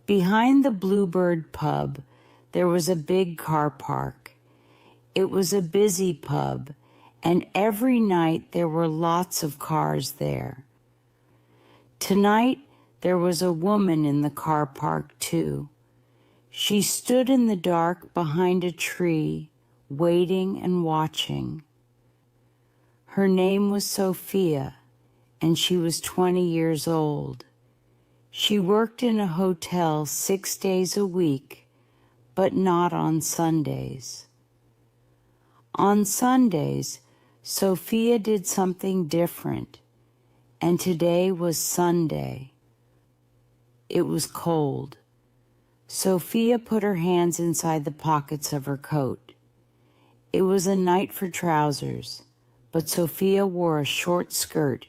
Behind the Bluebird pub, there was a big car park. It was a busy pub, and every night there were lots of cars there. Tonight, there was a woman in the car park, too. She stood in the dark behind a tree, waiting and watching. Her name was Sophia, and she was 20 years old. She worked in a hotel 6 days a week, but not on Sundays. On Sundays, Sophia did something different, and today was Sunday. It was cold. Sophia put her hands inside the pockets of her coat. It was a night for trousers, but Sophia wore a short skirt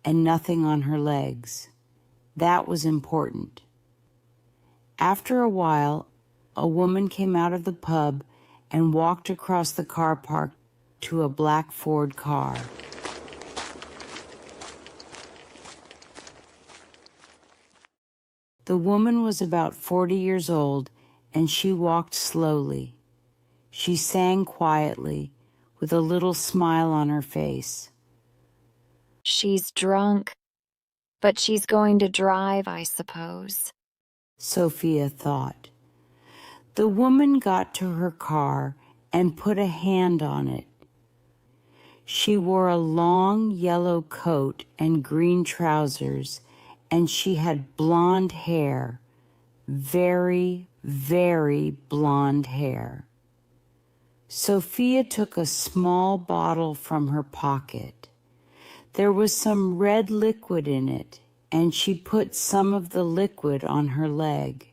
and nothing on her legs. That was important. After a while, a woman came out of the pub and walked across the car park to a black Ford car. The woman was about 40 years old, and she walked slowly. She sang quietly, with a little smile on her face. She's drunk, but she's going to drive, I suppose, Sophia thought. The woman got to her car and put a hand on it. She wore a long yellow coat and green trousers, and she had blonde hair, very, very blonde hair. Sophia took a small bottle from her pocket. There was some red liquid in it, and she put some of the liquid on her leg.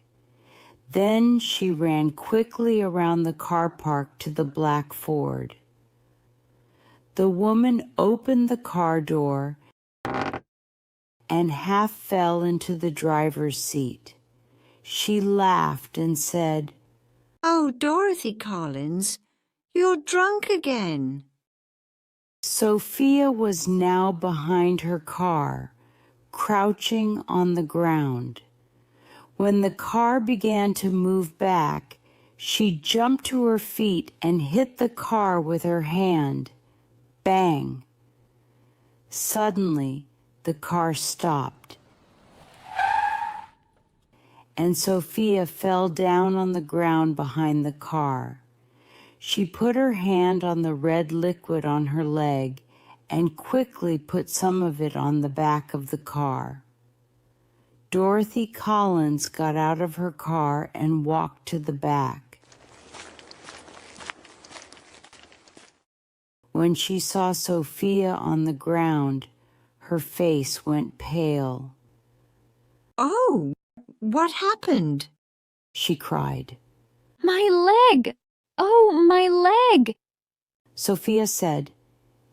Then she ran quickly around the car park to the black Ford. The woman opened the car door and half fell into the driver's seat. She laughed and said, "Oh, Dorothy Collins, you're drunk again." Sophia was now behind her car, crouching on the ground. When the car began to move back, she jumped to her feet and hit the car with her hand. Bang! Suddenly, the car stopped, and Sophia fell down on the ground behind the car. She put her hand on the red liquid on her leg and quickly put some of it on the back of the car. Dorothy Collins got out of her car and walked to the back. When she saw Sophia on the ground, her face went pale. "Oh, what happened?" She cried. My leg! Oh, my leg! Sophia said,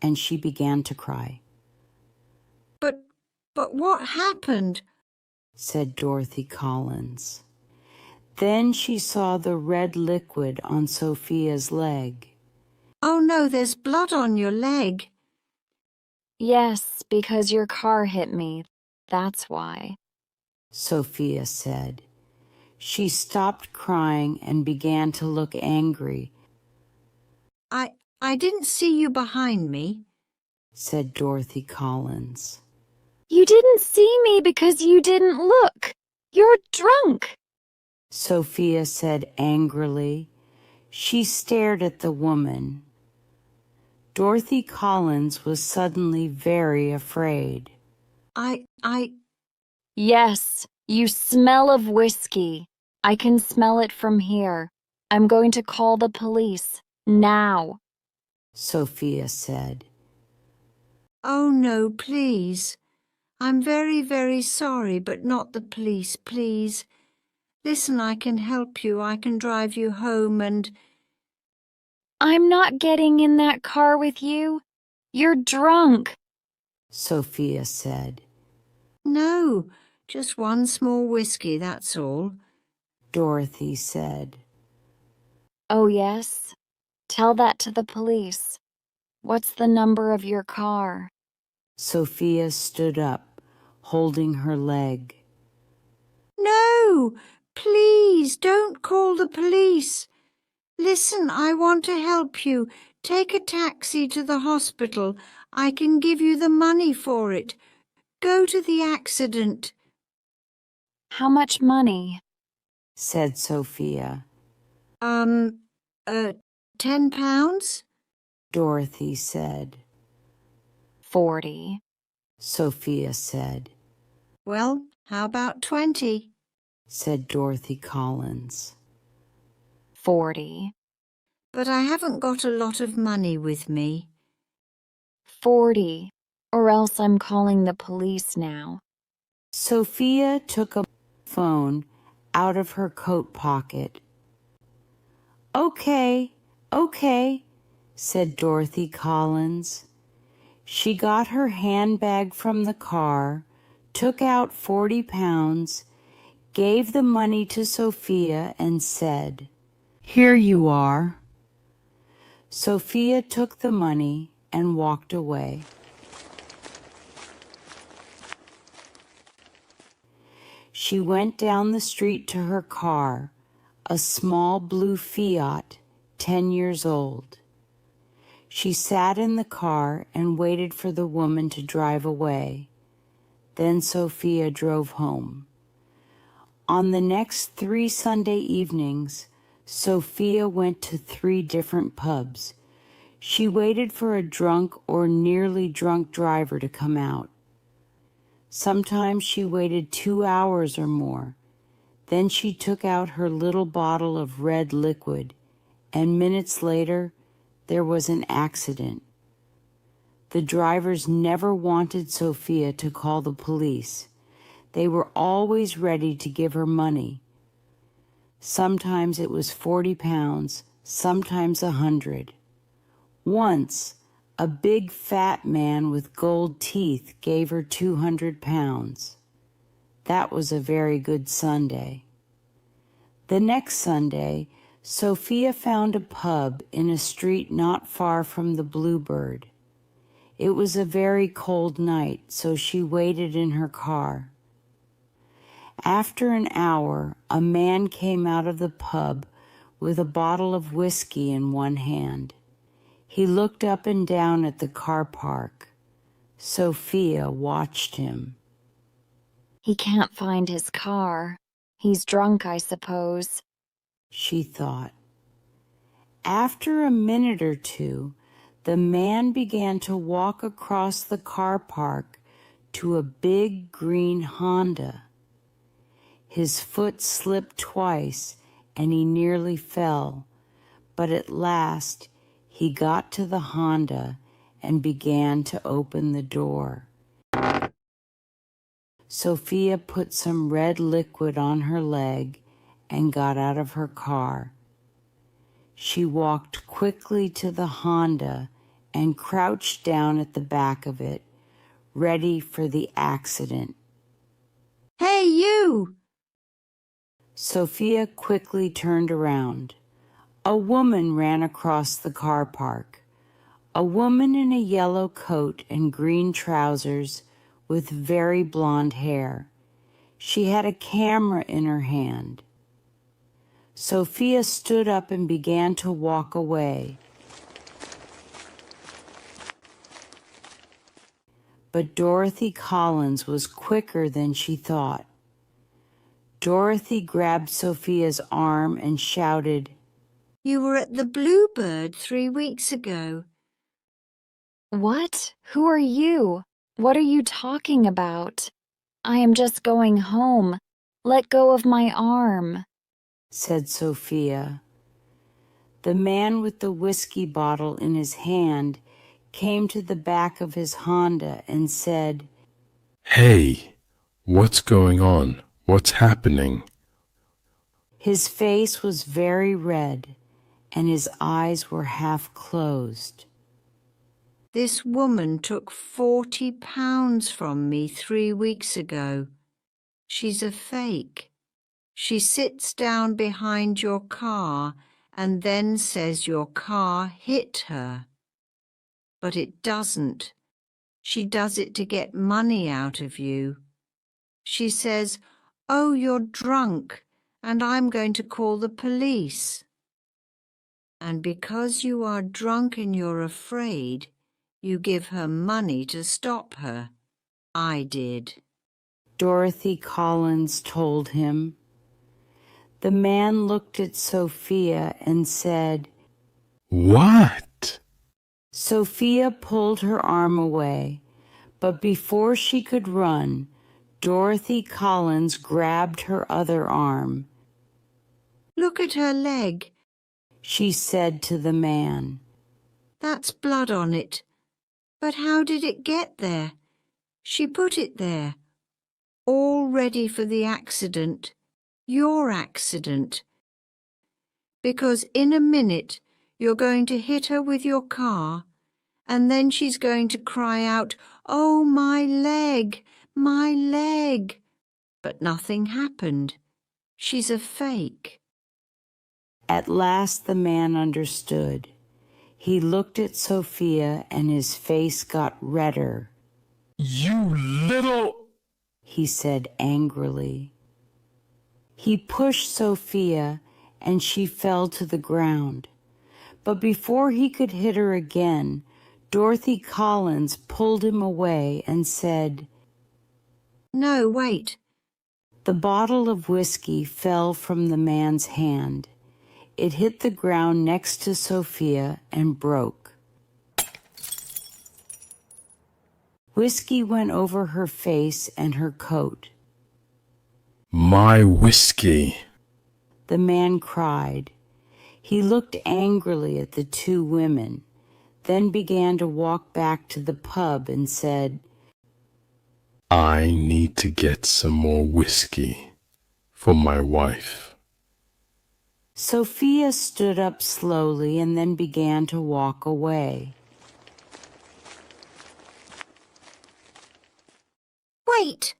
and she began to cry. But what happened?" said Dorothy Collins. Then she saw the red liquid on Sophia's leg. "Oh no, there's blood on your leg." Yes, because your car hit me. That's why, Sophia said. She stopped crying and began to look angry. I didn't see you behind me," said Dorothy Collins. You didn't see me because you didn't look. You're drunk. Sophia said angrily. She stared at the woman. Dorothy Collins was suddenly very afraid. I... Yes, you smell of whiskey. I can smell it from here. I'm going to call the police. Now, Sophia said. "Oh no, please. I'm very, very sorry, but not the police, please. Listen, I can help you. I can drive you home and..." I'm not getting in that car with you. You're drunk. Sophia said. "No, just one small whiskey, that's all," Dorothy said. Oh, yes? Tell that to the police. What's the number of your car? Sophia stood up, holding her leg. "No, please don't call the police. Listen, I want to help you. Take a taxi to the hospital. I can give you the money for it. Go to the accident. How much money? said Sophia. £10? Dorothy said. 40. Sophia said. Well, how about 20? Said Dorothy Collins. 40. But I haven't got a lot of money with me. 40. Or else I'm calling the police now. Sophia took a phone out of her coat pocket. Okay, said Dorothy Collins. She got her handbag from the car, took out 40 pounds, gave the money to Sophia and said, "Here you are." Sophia took the money and walked away. She went down the street to her car, a small blue Fiat, 10 years old. She sat in the car and waited for the woman to drive away. Then Sophia drove home. On the next 3 Sunday evenings, Sophia went to 3 different pubs. She waited for a drunk or nearly drunk driver to come out. Sometimes she waited 2 hours or more. Then she took out her little bottle of red liquid, and minutes later, there was an accident. The drivers never wanted Sophia to call the police. They were always ready to give her money. Sometimes it was 40 pounds, sometimes 100. Once, a big fat man with gold teeth gave her 200 pounds. That was a very good Sunday. The next Sunday, Sophia found a pub in a street not far from the Bluebird. It was a very cold night, so she waited in her car. After an hour, a man came out of the pub with a bottle of whiskey in one hand. He looked up and down at the car park. Sophia watched him. He can't find his car. He's drunk, I suppose, she thought. After a minute or two, the man began to walk across the car park to a big green Honda. His foot slipped twice and he nearly fell, but at last he got to the Honda and began to open the door. Sophia put some red liquid on her leg and got out of her car. She walked quickly to the Honda and crouched down at the back of it, ready for the accident. Hey, you! Sophia quickly turned around. A woman ran across the car park. A woman in a yellow coat and green trousers with very blonde hair. She had a camera in her hand. Sophia stood up and began to walk away. But Dorothy Collins was quicker than she thought. Dorothy grabbed Sophia's arm and shouted, You were at the Bluebird 3 weeks ago. What? Who are you? What are you talking about? I am just going home. Let go of my arm, said Sophia. The man with the whiskey bottle in his hand came to the back of his Honda and said, Hey, what's going on? What's happening? His face was very red and his eyes were half closed. This woman took 40 pounds from me 3 weeks ago. She's a fake. She sits down behind your car and then says your car hit her. But it doesn't. She does it to get money out of you. She says, oh, you're drunk, and I'm going to call the police. And because you are drunk and you're afraid, you give her money to stop her. I did. Dorothy Collins told him. The man looked at Sophia and said, What? Sophia pulled her arm away, but before she could run, Dorothy Collins grabbed her other arm. Look at her leg. She said to the man, That's blood on it. But how did it get there? She put it there, all ready for the accident, your accident. Because in a minute you're going to hit her with your car, and then she's going to cry out, "Oh, my leg, my leg." But nothing happened. She's a fake. At last the man understood. He looked at Sophia and his face got redder. You little... He said angrily. He pushed Sophia and she fell to the ground. But before he could hit her again, Dorothy Collins pulled him away and said, No, wait. The bottle of whiskey fell from the man's hand. It hit the ground next to Sophia and broke. Whiskey went over her face and her coat. My whiskey. The man cried. He looked angrily at the two women, then began to walk back to the pub and said, I need to get some more whiskey for my wife. Sophia stood up slowly and then began to walk away. Wait,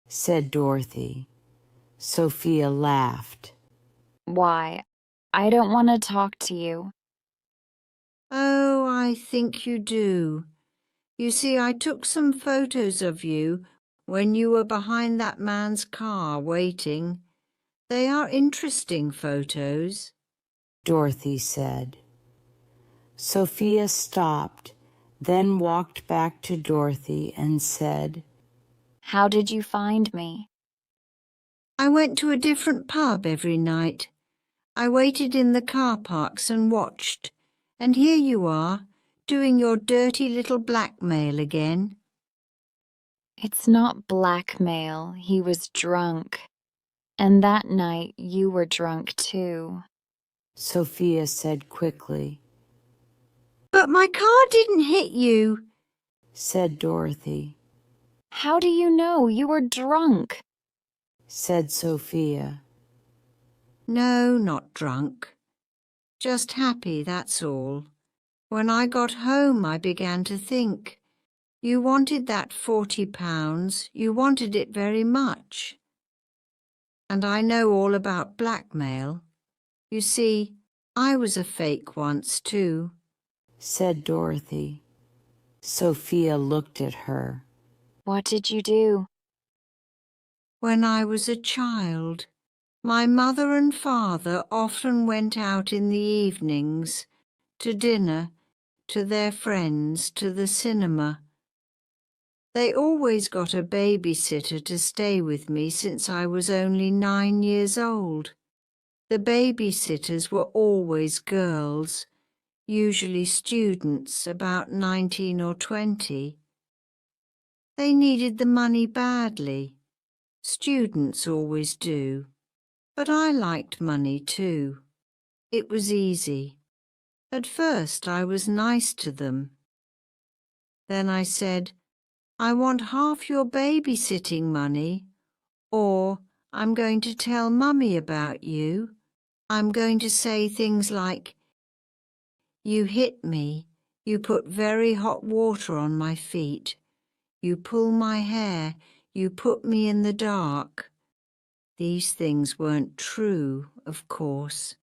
Said Dorothy. Sophia laughed. Why? I don't want to talk to you. Oh, I think you do. You see, I took some photos of you when you were behind that man's car waiting. They are interesting photos. Dorothy said. Sophia stopped, then walked back to Dorothy and said, How did you find me? I went to a different pub every night. I waited in the car parks and watched. And here you are, doing your dirty little blackmail again. It's not blackmail. He was drunk. And that night you were drunk too. Sophia said quickly. But my car didn't hit you, Said Dorothy. How do you know you were drunk? Said Sophia. No, not drunk. Just happy, that's all. When I got home, I began to think. You wanted that £40. You wanted it very much. And I know all about blackmail. You see, I was a fake once too. Said Dorothy. Sophia looked at her. What did you do? When I was a child, my mother and father often went out in the evenings to dinner, to their friends, to the cinema. They always got a babysitter to stay with me since I was only 9 years old. The babysitters were always girls, usually students about 19 or 20. They needed the money badly. Students always do. But I liked money too. It was easy. At first I was nice to them. Then I said, I want half your babysitting money, or I'm going to tell Mummy about you. I'm going to say things like, you hit me, you put very hot water on my feet, you pull my hair, you put me in the dark. These things weren't true, of course.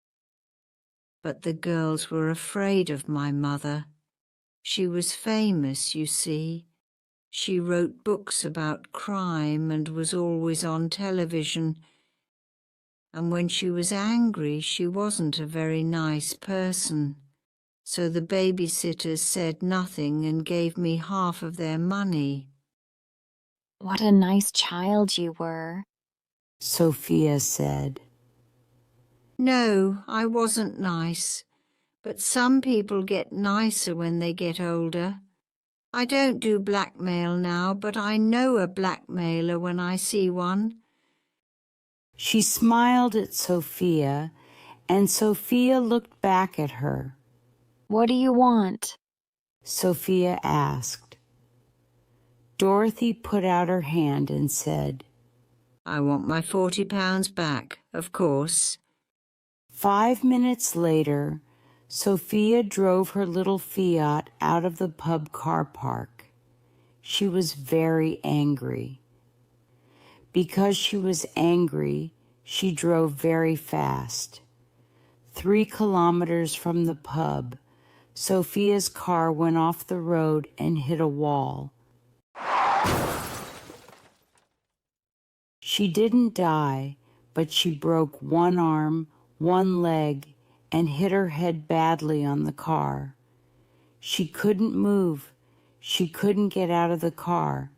But the girls were afraid of my mother. She was famous, you see. She wrote books about crime and was always on television. and when she was angry, she wasn't a very nice person. So the babysitters said nothing and gave me half of their money. What a nice child you were. Sophia said. No, I wasn't nice, but some people get nicer when they get older. I don't do blackmail now, but I know a blackmailer when I see one. She smiled at Sophia, and Sophia looked back at her. What do you want? Sophia asked. Dorothy put out her hand and said, I want my £40 back, of course. 5 minutes later, Sophia drove her little Fiat out of the pub car park. She was very angry. Because she was angry, she drove very fast. 3 kilometers from the pub, Sophia's car went off the road and hit a wall. She didn't die, but she broke one arm, one leg, and hit her head badly on the car. She couldn't move, she couldn't get out of the car,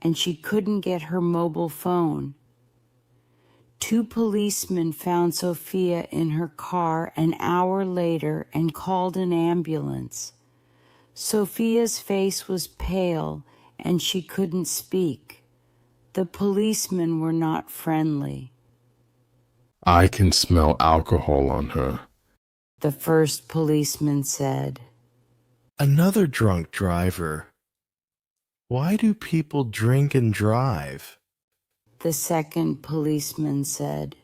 and she couldn't get her mobile phone. 2 policemen found Sophia in her car an hour later and called an ambulance. Sophia's face was pale and she couldn't speak. The policemen were not friendly. I can smell alcohol on her. The first policeman said. Another drunk driver. Why do people drink and drive? The second policeman said.